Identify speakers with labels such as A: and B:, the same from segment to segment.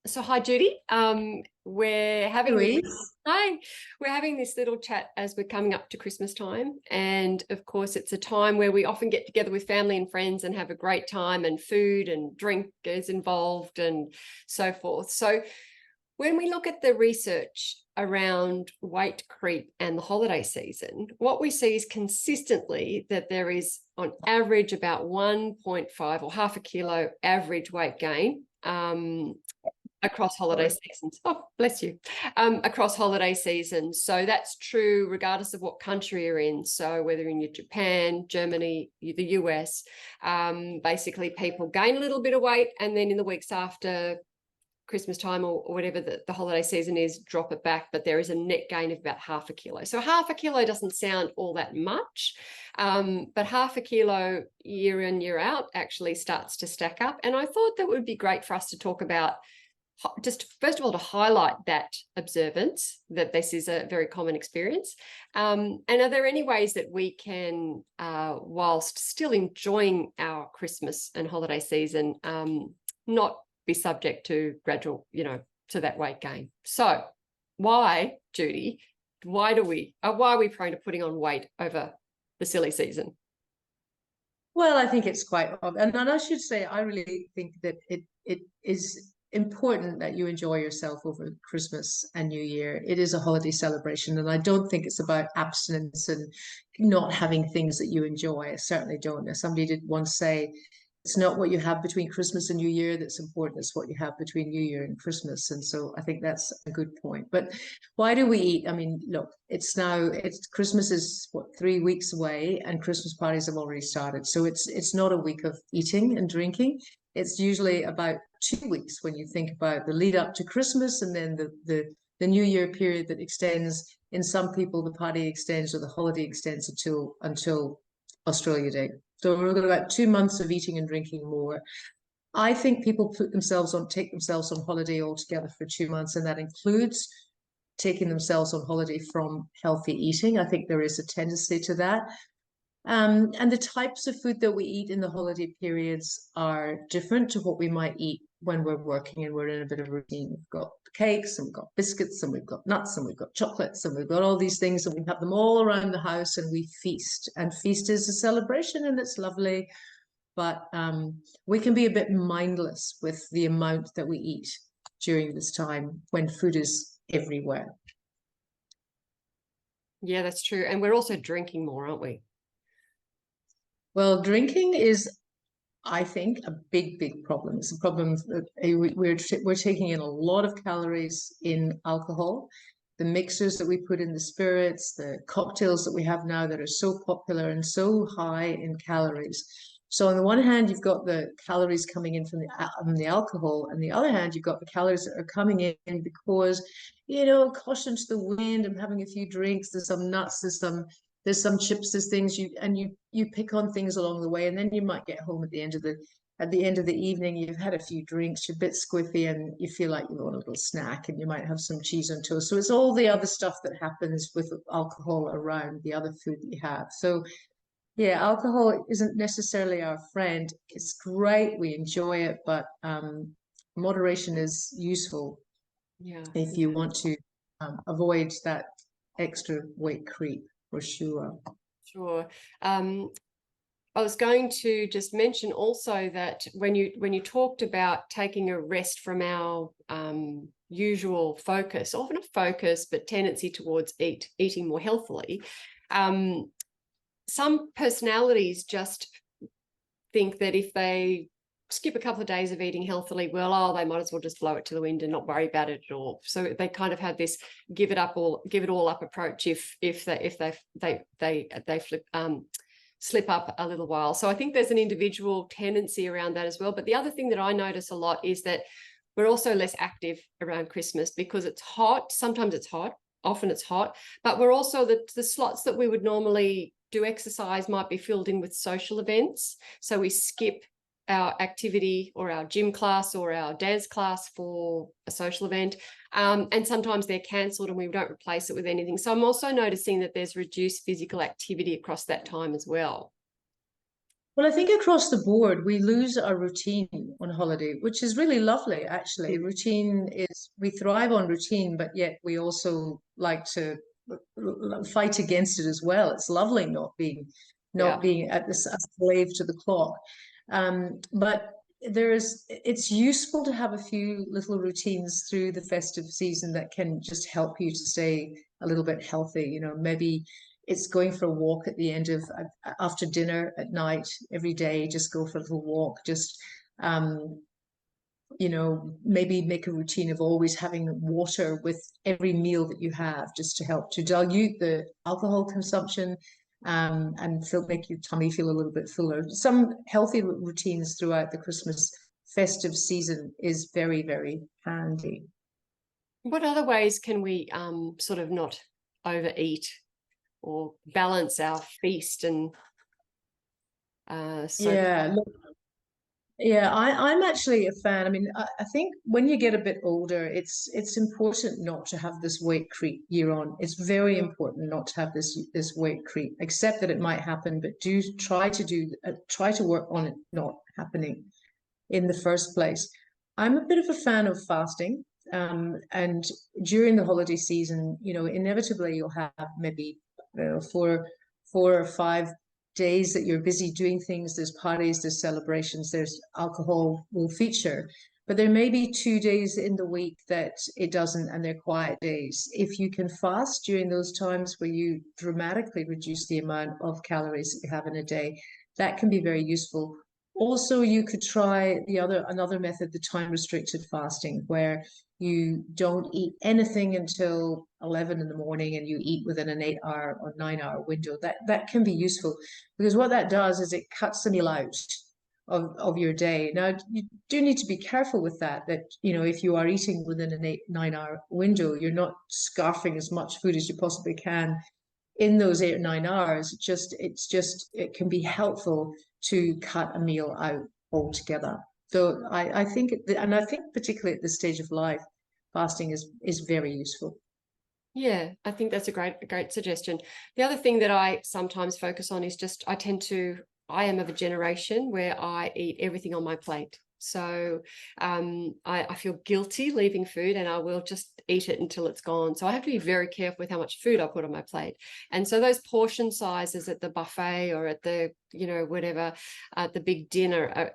A: So hi, Judy. We're having this,
B: Louise?
A: hi, we're having this little chat as we're coming up to Christmas time. And of course, it's a time where we often get together with family and friends and have a great time, and food and drink is involved and so forth. So when we look at the research around weight creep and the holiday season, what we see is consistently that there is on average about 1.5 or half a kilo average weight gain across holiday
B: Sorry.
A: seasons. Oh, bless you. Across holiday seasons. So that's true regardless of what country you're in. So whether in Japan, Germany, the US, basically people gain a little bit of weight, and then in the weeks after Christmas time or whatever the holiday season is, drop it back, but there is a net gain of about half a kilo. So half a kilo doesn't sound all that much, but half a kilo year in, year out actually starts to stack up. And I thought that would be great for us to talk about, just first of all, to highlight that observance, that this is a very common experience. And are there any ways that we can, whilst still enjoying our Christmas and holiday season, not be subject to gradual, to that weight gain? So why, Judy, why are we prone to putting on weight over the silly season?
B: Well, I think it's quite obvious. And I should say, I really think that it is important that you enjoy yourself over Christmas and New Year. It is a holiday celebration, and I don't think it's about abstinence and not having things that you enjoy. I certainly don't. As somebody did once say, it's not what you have between Christmas and New Year that's important, it's what you have between New Year and Christmas. And so I think that's a good point. But why do we eat? I mean, look, it's Christmas is what, 3 weeks away, and Christmas parties have already started. So it's not a week of eating and drinking. It's usually about 2 weeks when you think about the lead up to Christmas, and then the New Year period that extends. In some people, the party extends or the holiday extends until Australia Day. So we're looking at about 2 months of eating and drinking more. I think people take themselves on holiday altogether for 2 months, and that includes taking themselves on holiday from healthy eating. I think there is a tendency to that. And the types of food that we eat in the holiday periods are different to what we might eat when we're working and we're in a bit of a routine. We've got cakes and we've got biscuits and we've got nuts and we've got chocolates and we've got all these things, and we have them all around the house and we feast. And feast is a celebration and it's lovely, but we can be a bit mindless with the amount that we eat during this time when food is everywhere.
A: Yeah, that's true. And we're also drinking more, aren't we?
B: Well, drinking is, I think, a big problem. It's a problem that we're taking in a lot of calories in alcohol. The mixers that we put in the spirits, the cocktails that we have now that are so popular and so high in calories. So on the one hand, you've got the calories coming in from the alcohol, and the other hand, you've got the calories that are coming in because, caution to the wind. I'm having a few drinks. There's some nuts. There's some chips. There's things you pick on things along the way, and then you might get home at the end of the evening. You've had a few drinks. You're a bit squiffy, and you feel like you want a little snack, and you might have some cheese on toast. So it's all the other stuff that happens with alcohol around the other food that you have. So yeah, alcohol isn't necessarily our friend. It's great, we enjoy it, but moderation is useful
A: Yeah.
B: if you want to avoid that extra weight creep for sure.
A: Sure. I was going to just mention also that when you talked about taking a rest from our usual focus, often a focus, but tendency towards eating more healthily, some personalities just think that if they skip a couple of days of eating healthily, well, they might as well just blow it to the wind and not worry about it at all. So they kind of have this give it all up approach if they slip up a little while. So I think there's an individual tendency around that as well. But the other thing that I notice a lot is that we're also less active around Christmas because it's hot. Sometimes it's hot, often it's hot, but we're also the slots that we would normally do exercise might be filled in with social events. So we skip our activity or our gym class or our dance class for a social event. And sometimes they're cancelled and we don't replace it with anything. So I'm also noticing that there's reduced physical activity across that time as well.
B: Well, I think across the board, we lose our routine on holiday, which is really lovely, actually.
A: Mm.
B: Routine is, we thrive on routine, but yet we also like to fight against it as well. It's lovely not
A: Yeah.
B: being at this a slave to the clock. But it's useful to have a few little routines through the festive season that can just help you to stay a little bit healthy. You know, maybe it's going for a walk at the end of after dinner at night every day. Just go for a little walk. Just um, maybe make a routine of always having water with every meal that you have, just to help to dilute the alcohol consumption, and make your tummy feel a little bit fuller. Some healthy routines throughout the Christmas festive season is very, very handy.
A: What other ways can we sort of not overeat or balance our feast and so
B: Yeah, yeah, I'm actually a fan. I mean, I think when you get a bit older, it's important not to have this weight creep year on. It's very important not to have this weight creep. Accept that it might happen, but try to work on it not happening in the first place. I'm a bit of a fan of fasting, and during the holiday season, inevitably you'll have maybe 4 or 5 days that you're busy doing things. There's parties, there's celebrations, there's alcohol will feature. But there may be 2 days in the week that it doesn't, and they're quiet days. If you can fast during those times where you dramatically reduce the amount of calories that you have in a day, that can be very useful. Also, you could try another method, the time restricted fasting, where you don't eat anything until 11 in the morning and you eat within an 8 hour or 9 hour window. That can be useful, because what that does is it cuts the meal out of your day. Now, you do need to be careful with that, if you are eating within an 9 hour window, you're not scarfing as much food as you possibly can in those 8 or 9 hours. It can be helpful to cut a meal out altogether. So I think, and I think particularly at this stage of life, fasting is very useful.
A: yeah, I think that's a great suggestion. The other thing that I sometimes focus on is just I am of a generation where I eat everything on my plate. So I feel guilty leaving food, and I will just eat it until it's gone. So I have to be very careful with how much food I put on my plate. And so those portion sizes at the buffet or at the, whatever, at the big dinner,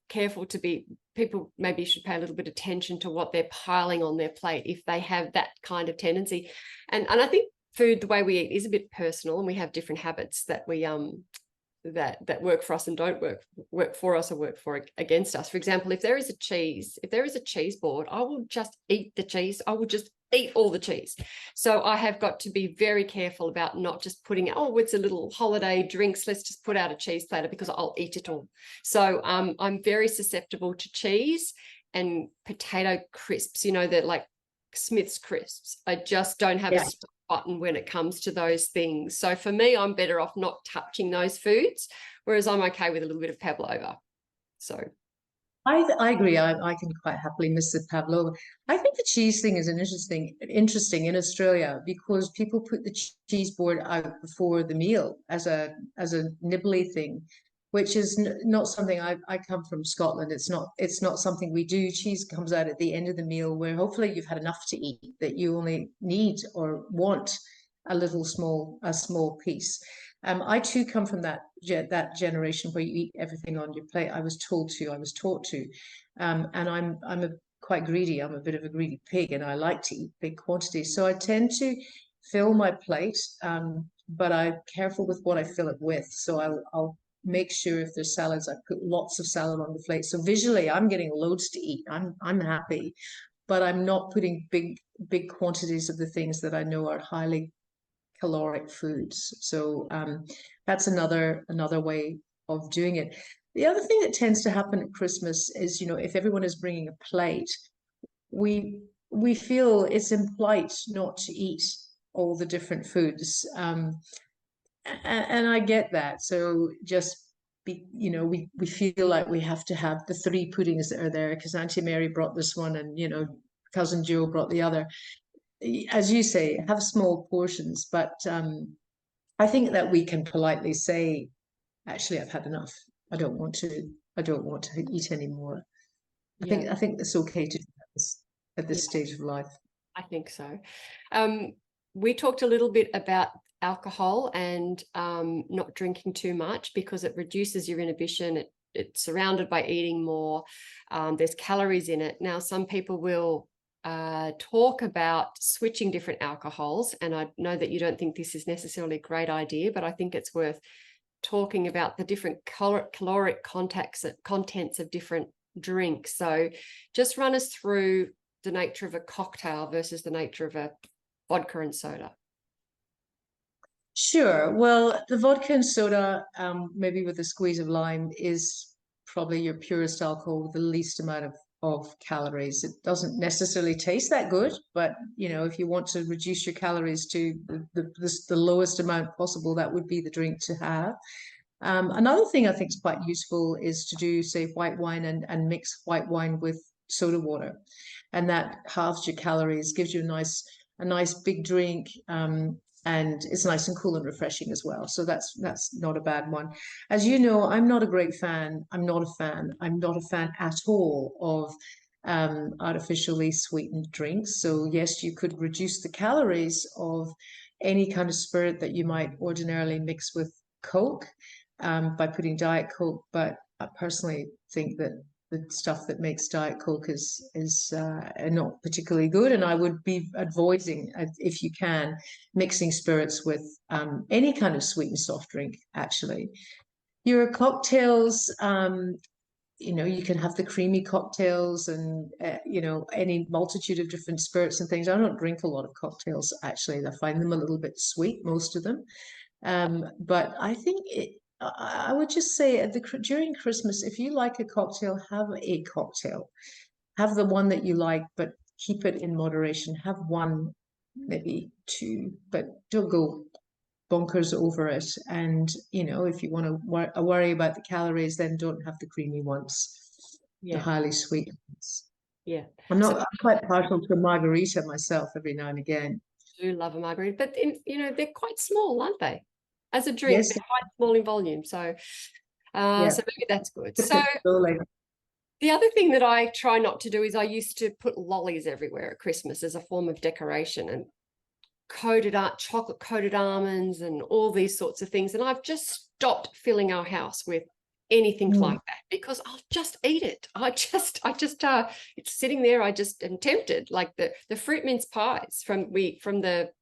A: careful to be, people maybe should pay a little bit of attention to what they're piling on their plate if they have that kind of tendency. And I think food, the way we eat, is a bit personal, and we have different habits that we that work for us and don't work for us or work against us. For example, if there is a cheese board, I will just eat the cheese. I will just eat all the cheese. So I have got to be very careful about not just putting, it's a little holiday drinks, let's just put out a cheese platter, because I'll eat it all. So I'm very susceptible to cheese and potato crisps, that like Smith's crisps. I just don't have a button when it comes to those things. So for me, I'm better off not touching those foods, whereas I'm okay with a little bit of pavlova. So
B: I agree. I can quite happily miss the pavlova. I think the cheese thing is interesting in Australia, because people put the cheese board out before the meal as a nibbly thing, which is not something. I come from Scotland. It's not something we do. Cheese comes out at the end of the meal, where hopefully you've had enough to eat that you only need or want a small piece. I too come from that generation where you eat everything on your plate. I was taught to, and I'm quite greedy. I'm a bit of a greedy pig, and I like to eat big quantities. So I tend to fill my plate, but I'm careful with what I fill it with. So I'll make sure, if there's salads, I put lots of salad on the plate. So visually, I'm getting loads to eat. I'm happy, but I'm not putting big quantities of the things that I know are highly caloric foods. So that's another way of doing it. The other thing that tends to happen at Christmas is, if everyone is bringing a plate, we feel it's impolite not to eat all the different foods, and I get that. So just we feel like we have to have the 3 puddings that are there because Auntie Mary brought this one, and Cousin Joe brought the other. As you say, have small portions, but I think that we can politely say, actually, I've had enough. I don't want to eat anymore.
A: Yeah,
B: I think it's okay to do that at
A: yeah,
B: this stage of life.
A: I think so. We talked a little bit about alcohol and not drinking too much because it reduces your inhibition. It's surrounded by eating more. There's calories in it. Now, some people will talk about switching different alcohols, and I know that you don't think this is necessarily a great idea, but I think it's worth talking about the different caloric contents of different drinks. So just run us through the nature of a cocktail versus the nature of a vodka and soda.
B: Sure. Well, the vodka and soda, maybe with a squeeze of lime, is probably your purest alcohol with the least amount of calories. It doesn't necessarily taste that good, but you know, if you want to reduce your calories to the lowest amount possible, that would be the drink to have. Another thing I think is quite useful is to do, say, white wine and mix white wine with soda water, and that halves your calories, gives you a nice big drink, and it's nice and cool and refreshing as well. So that's not a bad one. As you know, I'm not a great fan. I'm not a fan. I'm not a fan at all of artificially sweetened drinks. So yes, you could reduce the calories of any kind of spirit that you might ordinarily mix with Coke by putting Diet Coke, but I personally think that the stuff that makes Diet Coke is not particularly good, and I would be advising, if you can, mixing spirits with any kind of sweetened soft drink. Actually, your cocktails, you know, you can have the creamy cocktails and you know, any multitude of different spirits and things. I don't drink a lot of cocktails actually. I find them a little bit sweet, most of them. But I think I would just say during Christmas, if you like a cocktail, have a cocktail. Have the one that you like, but keep it in moderation. Have one, maybe two, but don't go bonkers over it. And, you know, if you want to worry about the calories, then don't have the creamy ones, the
A: Yeah,
B: highly sweet ones.
A: yeah.
B: I'm quite partial to a margarita myself every now and again.
A: I do love a margarita, but you know, they're quite small, aren't they? As a drink,
B: Yes,
A: they're quite small in volume. So,
B: yeah.
A: so maybe that's good.
B: Sip
A: So
B: it slowly.
A: the other thing that I try not to do is I used to put lollies everywhere at Christmas as a form of decoration and chocolate coated almonds and all these sorts of things. And I've just stopped filling our house with anything
B: Mm.
A: like that because I'll just eat it. It's sitting there. I just am tempted, like the fruit mince pies from the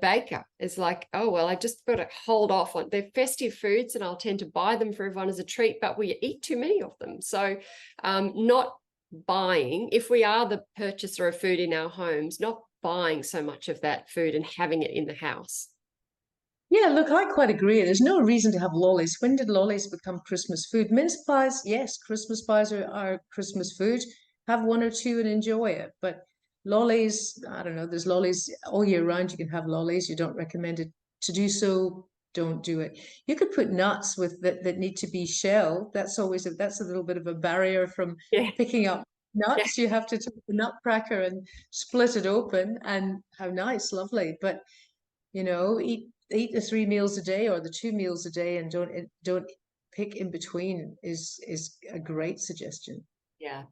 A: baker is like, oh, well, I just got to hold off on, they're festive foods and I'll tend to buy them for everyone as a treat, but we eat too many of them. So not buying, if we are the purchaser of food in our homes, not buying so much of that food and having it in the house.
B: Yeah, look, I quite agree. There's no reason to have lollies. When did lollies become Christmas food? Mince pies, yes, Christmas pies are Christmas food. Have one or two and enjoy it. But lollies, I don't know, there's lollies all year round. You can have lollies. You don't recommend it to do so. Don't do it. You could put nuts with that need to be shelled. That's a little bit of a barrier from
A: Yeah,
B: picking up
A: yeah,
B: nuts. You have to take the nutcracker and split it open, and how nice, lovely. But you know, eat the 3 meals a day or the 2 meals a day, and don't pick in between is a great suggestion.
A: yeah.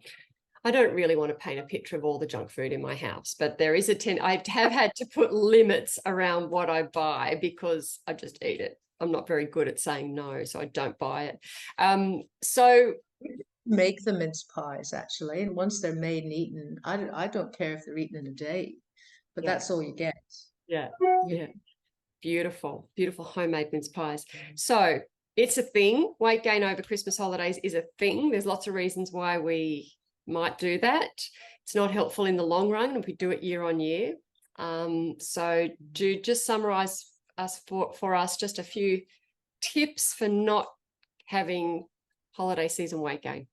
A: I don't really want to paint a picture of all the junk food in my house, but there is I have had to put limits around what I buy because I just eat it. I'm not very good at saying no, so I don't buy it. So
B: Make the mince pies actually, and once they're made and eaten, I don't care if they're eaten in a day, but
A: yeah,
B: that's all you get.
A: yeah,
B: You,
A: yeah. Beautiful, beautiful homemade mince pies. So it's a thing. Weight gain over Christmas holidays is a thing. There's lots of reasons why we might do that. It's not helpful in the long run if we do it year on year. So do just summarize for us just a few tips for not having holiday season weight gain.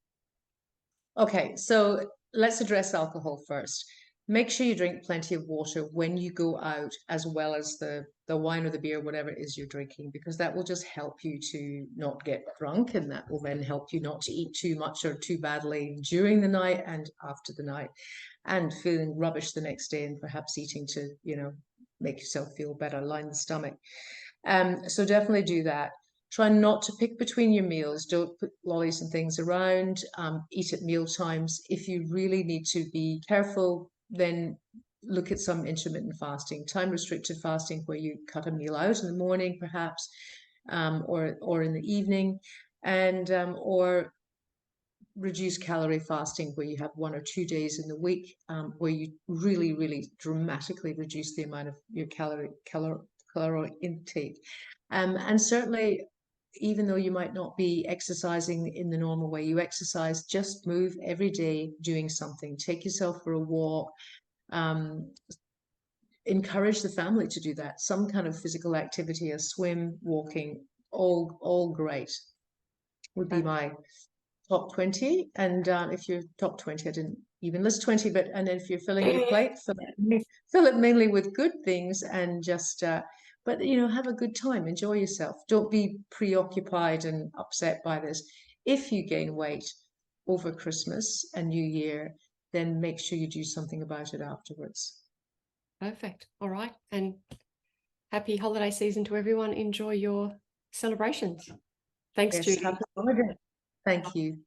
B: Okay, so let's address alcohol first. Make sure you drink plenty of water when you go out, as well as the wine or the beer, whatever it is you're drinking, because that will just help you to not get drunk, and that will then help you not to eat too much or too badly during the night and after the night, and feeling rubbish the next day, and perhaps eating to, you know, make yourself feel better, line the stomach. So definitely do that. Try not to pick between your meals. Don't put lollies and things around. Eat at meal times. If you really need to be careful, then look at some intermittent fasting, time restricted fasting, where you cut a meal out in the morning, perhaps, or in the evening, and or reduce calorie fasting, where you have 1 or 2 days in the week, where you really, really dramatically reduce the amount of your caloric intake. And certainly, even though you might not be exercising in the normal way you exercise, just move every day doing something. Take yourself for a walk. Encourage the family to do that. Some kind of physical activity, a swim, walking, all great. Would be my top 20. And if you're top 20, I didn't even list 20, but and if you're filling your plate, fill it mainly with good things, and just but have a good time, enjoy yourself. Don't be preoccupied and upset by this. If you gain weight over Christmas and New Year, then make sure you do something about it afterwards.
A: Perfect. All right. And happy holiday season to everyone. Enjoy your celebrations. Thanks,
B: Yes,
A: Judy.
B: happy holiday. Thank you.